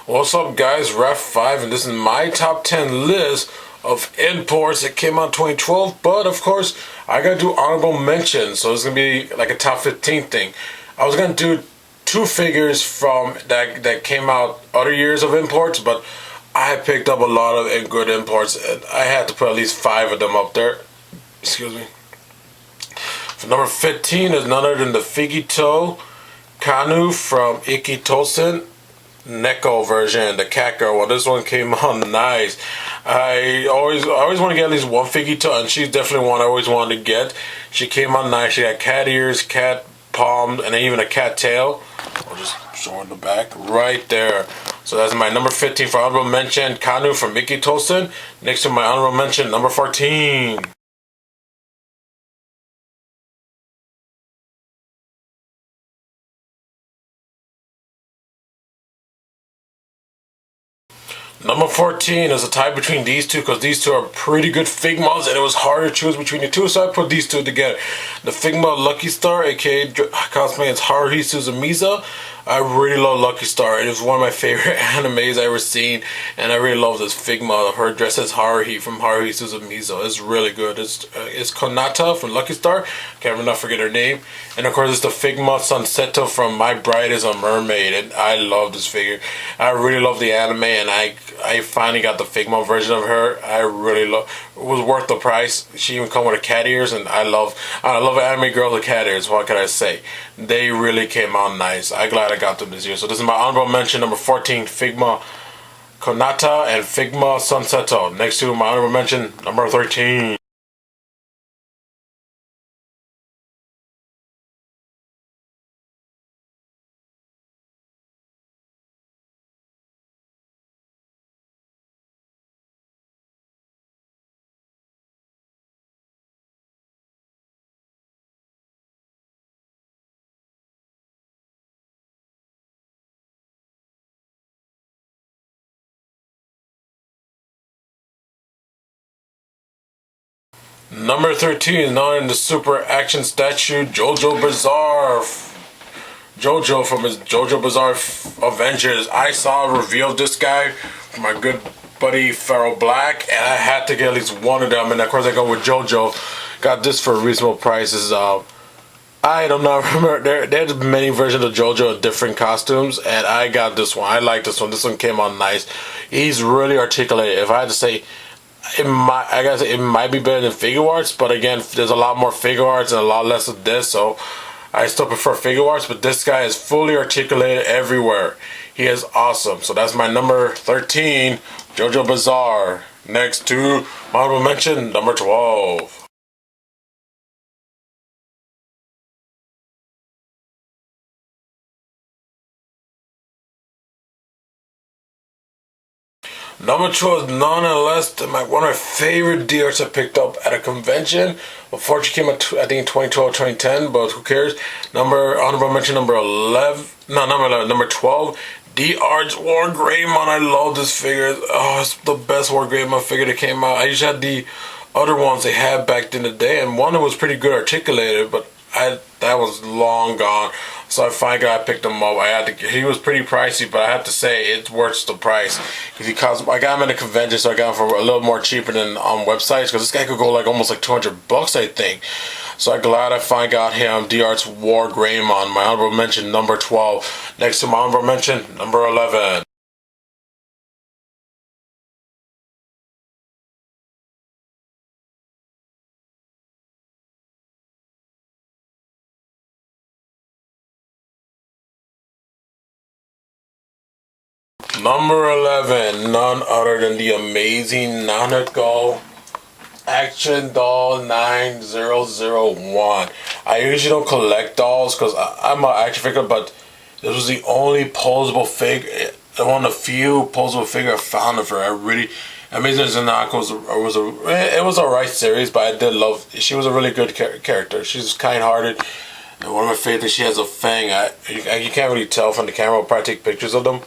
What's up, guys? Rap5, and this is my top 10 list of imports that came out 2012. But of course, I gotta do honorable mentions, so it's gonna be like a top 15 thing. I was gonna do two figures from that came out other years of imports, but I picked up a lot of good imports, and I had to put at least 5 of them up there. Excuse me. For number 15 is none other than the Figito Kanu from Ikitosen Neko version, the cat girl one. This one came out nice. I always want to get at least one Figito, and she's definitely one I always wanted to get. She came out nice. She got cat ears, cat palm, and even a cat tail. I'll just show in the back right there. So that's my number 15 for honorable mention, Kanu from Ikitosen. Next to my honorable mention, number 14. Number 14 is a tie between these two because these two are pretty good Figmas, and it was hard to choose between the two, so I put these two together. The Figma Lucky Star, aka cosplay as Haruhi Suzumiya. I really love Lucky Star. It is one of my favorite animes I've ever seen, and I really love this Figma. Her dress as Haruhi from Haruhi Suzumiya. It's really good. It's Konata from Lucky Star. Can't not forget her name. And of course, it's the Figma Sunseto from My Bride is a Mermaid, and I love this figure. I really love the anime, and I finally got the Figma version of her. I really love. It was worth the price. She even come with a cat ears, and I love anime girls with cat ears. What can I say? They really came out nice. I'm glad I got them this year. So this is my honorable mention, number 14, Figma Konata and Figma Sunseto. Next to my honorable mention, number 13. Number 13 is not in the super action statue Jojo Bizarre. Jojo from his Jojo Bizarre Avengers. I saw a review of this guy from my good buddy Pharaoh Black, and I had to get at least one of them. And of course, I go with Jojo. Got this for reasonable prices. I don't know. Remember, there's many versions of JoJo in different costumes, and I got this one. I like this one. This one came out nice. He's really articulated. If I had to say, I gotta say it might be better than figure arts, but again, there's a lot more figure arts and a lot less of this, so I still prefer figure arts. But this guy is fully articulated everywhere. He is awesome. So that's my number 13, JoJo Bizarre. Next to my honorable mention, number 12. Number 2 is none less than one of my favorite deers I picked up at a convention. Unfortunately, came out I think 2012, 2010, but who cares? Honorable mention number 11. No, number 11, number 12. D Arts War Greymon. I love this figure. Oh, it's the best War Greymon figure that came out. I just had the other ones they had back in the day, and one that was pretty good articulated, but that was long gone. So I finally picked him up. He was pretty pricey, but I have to say it's worth the price. Because I got him at a convention, so I got him for a little more cheaper than on websites. Because this guy could go like almost like $200, I think. So I'm glad I finally got him. D Arts War Greymon, my honorable mention number 12. Next to my honorable mention number 11. Number 11, none other than the amazing Nanako Action Doll 9001. I usually don't collect dolls because I'm an action figure, but this was the only posable figure, one of the few posable figure I found of her. I really, Amazing Nanako was a right series, but I did love. She was a really good character. She's kind-hearted. And one of my favorites, she has a fang. You can't really tell from the camera. I'll probably take pictures of them.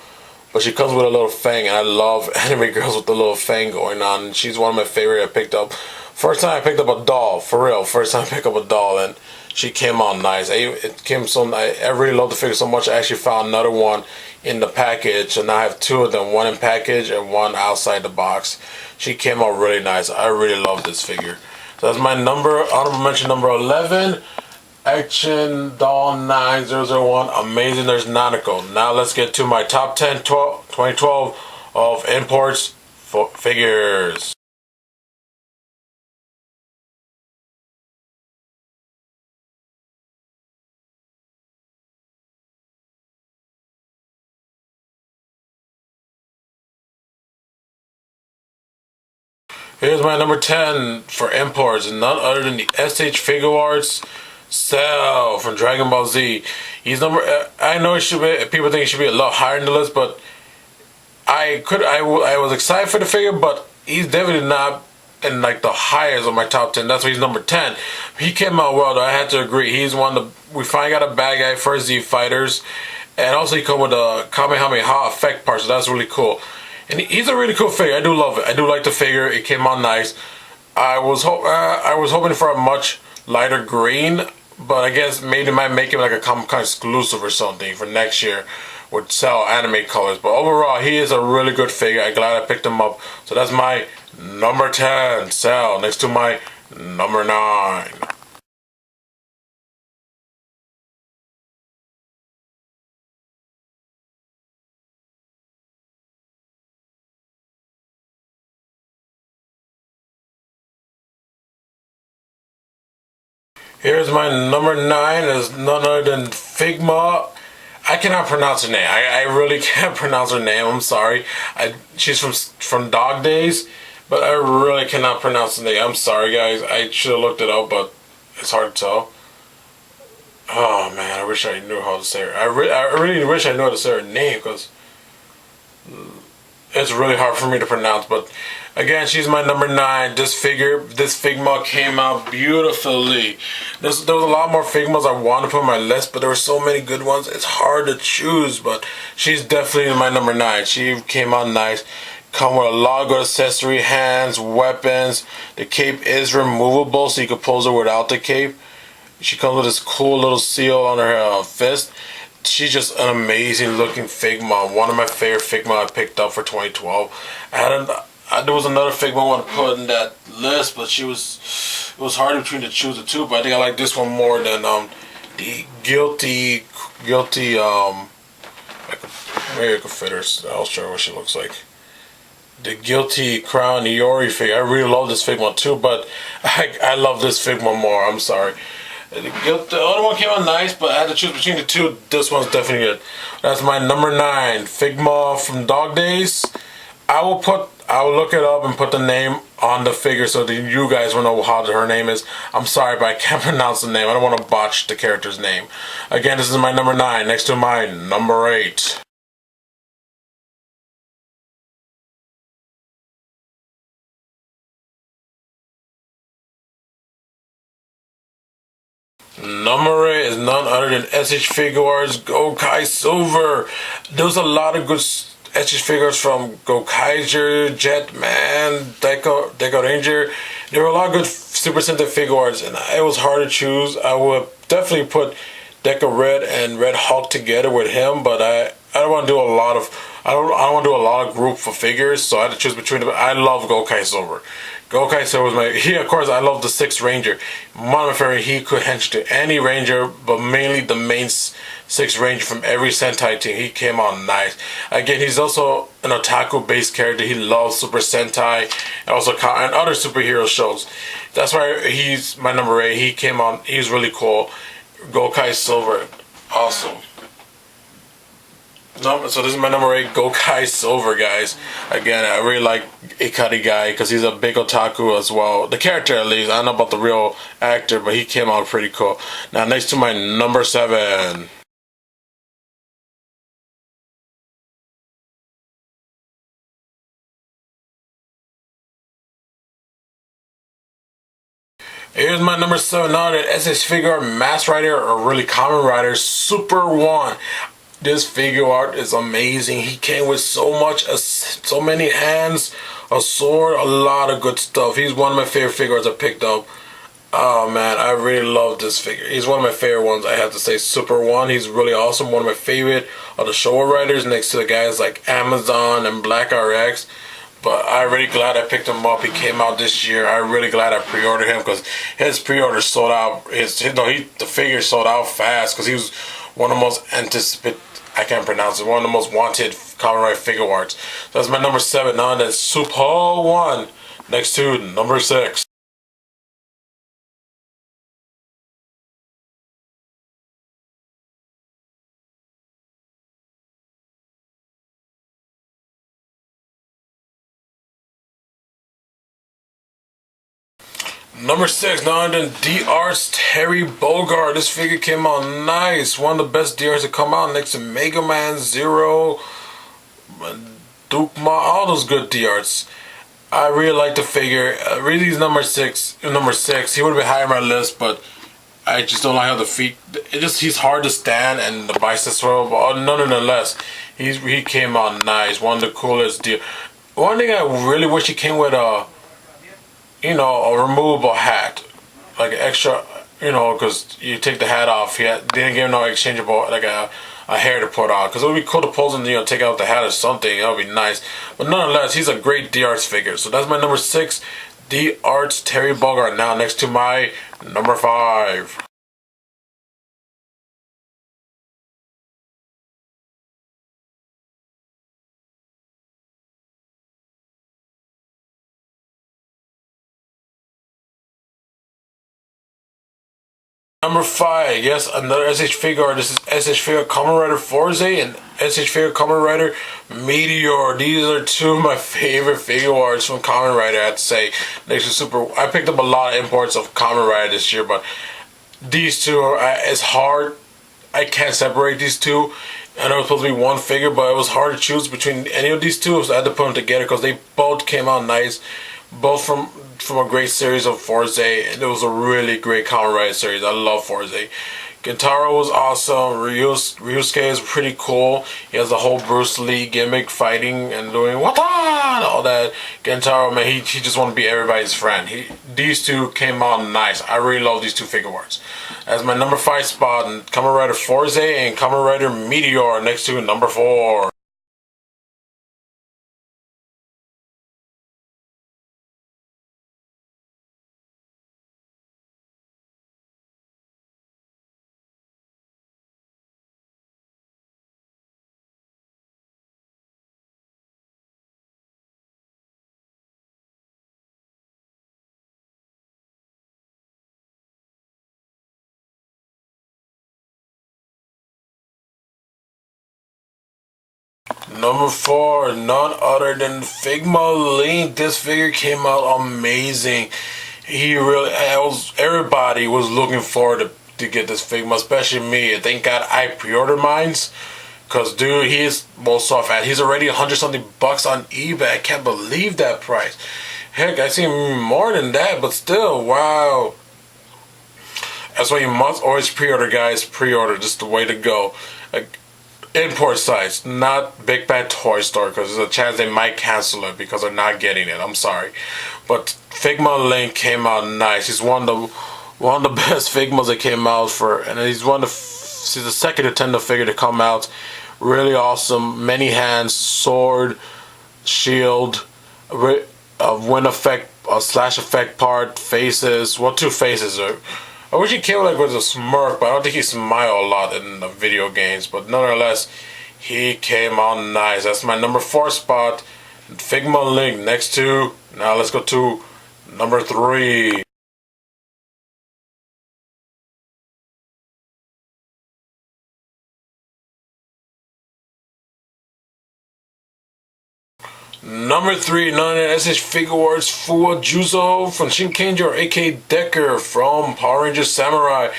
But she comes with a little fang, and I love anime girls with the little fang going on. And she's one of my favorite I picked up. First time I picked up a doll, for real. First time I picked up a doll, and She came out nice. It came so nice. I really love the figure so much. I actually found another one in the package, and I have two of them, one in package and one outside the box. She came out really nice. I really love this figure. So that's my honorable mention number 11. Action Doll 9001. Amazing. There's Nanako. Now let's get to my top 10 2012 of imports for figures. Here's my number 10 for imports, and none other than the SH Figure Arts Cell from Dragon Ball Z. He's number. I know it should be. People think it should be a lot higher in the list, but I was excited for the figure, but he's definitely not in like the highest of my top 10. That's why he's number 10. He came out well, though. I had to agree. He's one of the. We finally got a bad guy for Z Fighters, and also he come with a Kamehameha effect part, so that's really cool. And he's a really cool figure. I do love it. I do like the figure. It came out nice. I was hoping for a much lighter green, but I guess maybe they might make him like a Comic Con exclusive or something for next year with Cell anime colors. But overall, he is a really good figure. I'm glad I picked him up. So that's my number 10 Cell next to my number 9. Here's my number 9 is none other than Figma. I cannot pronounce her name. I really can't pronounce her name. I'm sorry. She's from Dog Days, but I really cannot pronounce the name. I'm sorry, guys. I should have looked it up, but it's hard to tell. Oh man, I wish I knew how to say her. I really wish I knew how to say her name because it's really hard for me to pronounce. But again, she's my number 9. This Figma came out beautifully. There was a lot more Figmas I wanted to put on my list, but there were so many good ones. It's hard to choose, but she's definitely my number 9. She came out nice. Come with a lot of good accessory, hands, weapons. The cape is removable, so you can pose her without the cape. She comes with this cool little seal on her fist. She's just an amazing looking Figma. One of my favorite Figma I picked up for 2012. There was another Figma I want to put in that list, but it was hard between to choose the two. But I think I like this one more than the guilty. Maybe I could fit her. I'll show her what she looks like. The Guilty Crown Iori figure. I really love this Figma too, but I love this Figma more. I'm sorry. The other one came out nice, but I had to choose between the two. This one's definitely good. That's my number 9, Figma from Dog Days. I will look it up and put the name on the figure so that you guys will know how her name is. I'm sorry, but I can't pronounce the name. I don't want to botch the character's name. Again, this is my number 9 next to my number 8. Number 8 is none other than SH Figuarts Gokai Silver. There was a lot of good SH figures from Gokaiger, Jetman, Deco Ranger. There were a lot of good Super Sentai Figuarts, and it was hard to choose. I would definitely put Deca Red and Red Hulk together with him, but I don't want to do a lot of I don't want to do a lot of group for figures, so I had to choose between them. I love Gokai Silver. Gokai Silver was of course I love the 6th Ranger. One of my favorite, he could hench to any Ranger, but mainly the main 6th Ranger from every Sentai team. He came out nice. Again, he's also an otaku based character. He loves Super Sentai and also and other superhero shows. That's why he's my number 8. He came on, he's really cool. Gokai Silver, awesome. No, so this is my number 8, Gokai Silver, guys. Again, I really like Ikari Guy because he's a big otaku as well. The character, at least. I don't know about the real actor, but he came out pretty cool. Now, next to my number 7. Here's my number 7. Now that SS Figure Mass Rider or really Common Rider Super 1. This figure art is amazing. He came with so many hands, a sword, a lot of good stuff. He's one of my favorite figures I picked up. Oh man, I really love this figure. He's one of my favorite ones. I have to say, Super One. He's really awesome. One of my favorite of the Showa writers, next to the guys like Amazon and Black RX. But I'm really glad I picked him up. He came out this year. I'm really glad I pre-ordered him because his pre-order sold out. The figure sold out fast because he was one of the most anticipated. I can't pronounce it. One of the most wanted Kamen Rider figure arts. So that's my number 7. Now that's Super One. Next to number 6. Number 6, now then DR's Terry Bogard. This figure came out nice. One of the best DRs to come out next to Mega Man, Zero, Duke Ma, all those good DRs. I really like the figure. Really, he's number 6. Number 6. He would have been higher on my list, but I just don't like how the feet. He's hard to stand and the biceps swell. But nonetheless, he came out nice. One of the coolest DR. One thing I really wish he came with a removable hat, like an extra, because you take the hat off. They didn't give him no exchangeable, like a hair to put on, because it would be cool to pose and take out the hat or something. That would be nice. But nonetheless, he's a great D-Arts figure. So that's my number 6, D-Arts Terry Bogard. Now next to my number 5. Number 5, yes, another SH figure. This is SH figure Kamen Rider Forze and SH figure Kamen Rider Meteor. These are two of my favorite figure arts from Kamen Rider, I have to say. Next to Super, I picked up a lot of imports of Kamen Rider this year, but these two are, it's hard. I can't separate these two. I know it's supposed to be one figure, but it was hard to choose between any of these two, so I had to put them together because they both came out nice. Both from a great series of Forze, and it was a really great Kamen Rider series. I love Forze. Gintaro was awesome. Ryusuke is pretty cool. He has the whole Bruce Lee gimmick, fighting and doing wata and all that. Gintaro, man, he just want to be everybody's friend. These two came out nice. I really love these two figure arts. As my number 5 spot, Kamen Rider Forze and Kamen Rider Meteor next to number 4. Number 4, none other than Figma Link. This figure came out amazing. Everybody was looking forward to get this Figma, especially me. Thank God I pre-ordered mines. Cause dude, he is most off at. He's already 100 something bucks on eBay. I can't believe that price. Heck, I see more than that, but still, wow. That's why you must always pre-order, guys. Pre-order, just the way to go. Like, import sites, not Big Bad Toy Store, because there's a chance they might cancel it because they're not getting it. I'm sorry, but Figma Link came out nice. He's one of the best Figmas that came out and he's the second Nintendo figure to come out. Really awesome. Many hands, sword, shield, a wind effect, a slash effect part, faces. Well, 2 faces. I wish he came with a smirk, but I don't think he smiled a lot in the video games. But nonetheless, he came out nice. That's my number 4 spot. Figma Link next to. Now let's go to number 3. Number 3, none of SH Figure Arts Fuwa Juzo from Shinkenji or AK Decker from Power Rangers Samurai.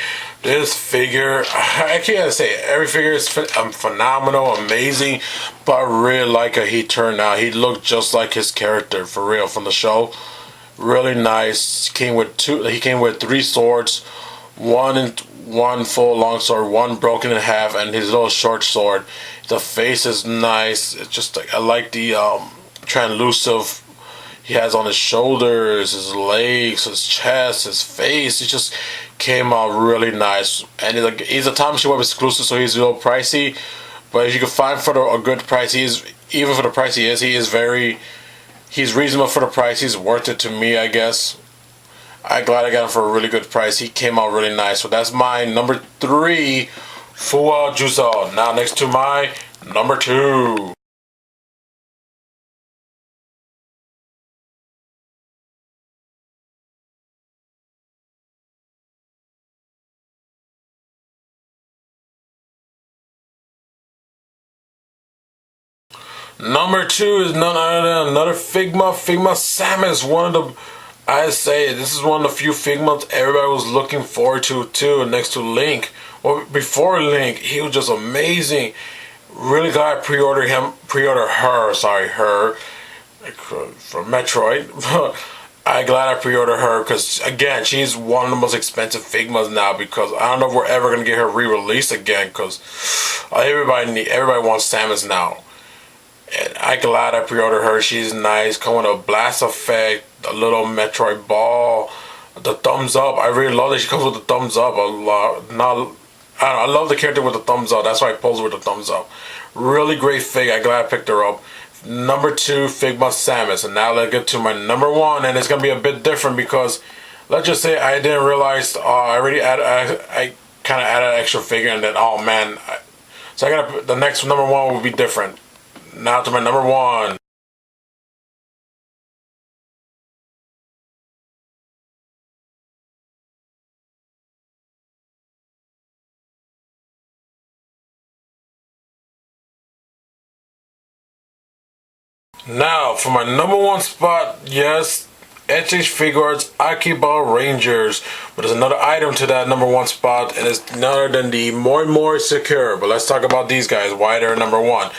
This figure, I can't say it. Every figure is phenomenal, amazing, but I really like how he turned out. He looked just like his character, for real, from the show. Really nice. He came with 3 swords, one full long sword, one broken in half, and his little short sword. The face is nice. It's just like I like the translucent he has on his shoulders, his legs, his chest, his face. It just came out really nice. And he's a Time Machine Web exclusive, so he's a little pricey. But if you can find for a good price, even for the price he's reasonable for the price. He's worth it to me, I guess. I'm glad I got him for a really good price. He came out really nice. So that's my number 3, Fua Juzo. Now next to my number 2. Number 2 is none other than another Figma. Figma Samus, one of the, I say this is one of the few Figmas everybody was looking forward to too, next to Link. Well, before Link, he was just amazing. Really glad I pre-ordered her from Metroid. I glad I pre-ordered her because again, she's one of the most expensive Figmas now because I don't know if we're ever gonna get her re-released again because everybody wants Samus now. And I'm glad I pre-ordered her. She's nice. Come with a blast effect, a little Metroid ball, the thumbs up. I really love that she comes with the thumbs up. I love the character with the thumbs up. That's why I pose with the thumbs up. Really great fig. I'm glad I picked her up. Number 2, Figma Samus. And now let's get to my number 1. And it's going to be a bit different because let's just say I didn't realize I kind of added an extra figure and then, oh man. So the next number 1 will be different. Now to my number 1. Now for my number 1 spot, yes, HH Figure Arts Akiba Rangers. But there's another item to that number 1 spot, and it's none other than the More Secure. But let's talk about these guys, why they're number 1.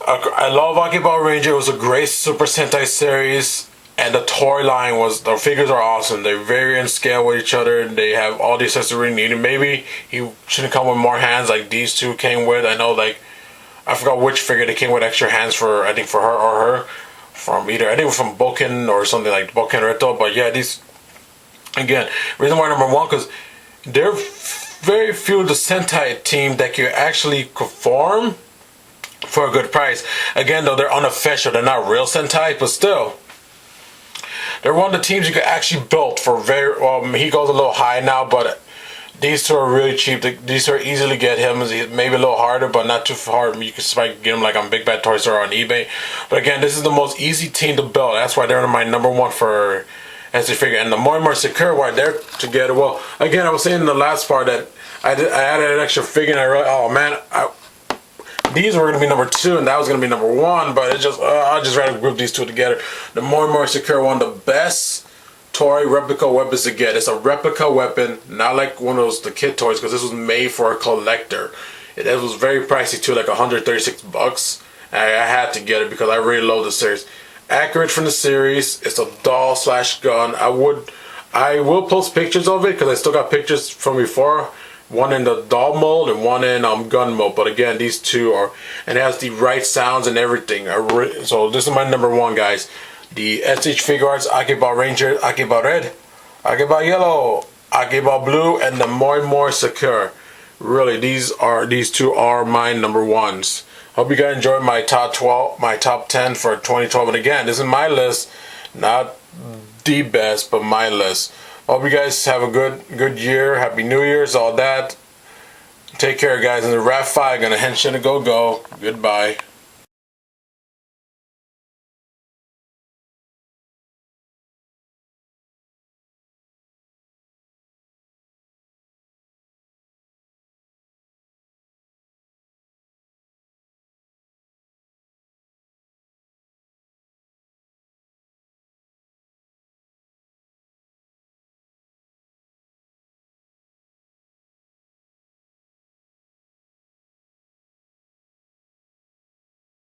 I love Akiba Ranger. It was a great Super Sentai series, and the toy line the figures are awesome. They're very in scale with each other, and they have all the accessories needed. Maybe he shouldn't come with more hands like these two came with. I know, like, I forgot which figure they came with extra hands for. I think for her or her from either. I think from Boken or something like Boken Reto. But yeah, these again. Reason why number 1 because they're very few of the Sentai team that can actually perform for a good price. Again, though, they're unofficial. They're not real Sentai, but still, they're one of the teams you can actually build for very well. He goes a little high now, but these two are really cheap. These two are easy to get him. Maybe a little harder, but not too hard. You can get him like on Big Bad Toy Store or on eBay. But again, this is the most easy team to build. That's why they're my number 1 for as a figure. And the more secure why they're together. Well, again, I was saying in the last part that I added an extra figure, and I realized, oh man, these were going to be number 2 and that was going to be number 1, but it just I just rather group these two together. The more secure one, the best toy replica weapons to get. It's a replica weapon, not like one of those the kid toys, because this was made for a collector. It was very pricey too, like 136 bucks. And I had to get it because I really love the series. Accurate from the series. It's a doll slash gun. I will post pictures of it because I still got pictures from before. One in the doll mode and one in gun mode. But again, these two are, and it has the right sounds and everything. So this is my number 1, guys. The SH Figure Arts Akiba Ranger, Akiba Red, Akiba Yellow, Akiba Blue, and the more Secure. Really, these two are my number 1s. Hope you guys enjoyed my top 10 for 2012. And again, this is my list, not the best, but my list. Hope you guys have a good year. Happy New Year's, all that. Take care, guys. And the Rap5 gonna hench to go. Goodbye.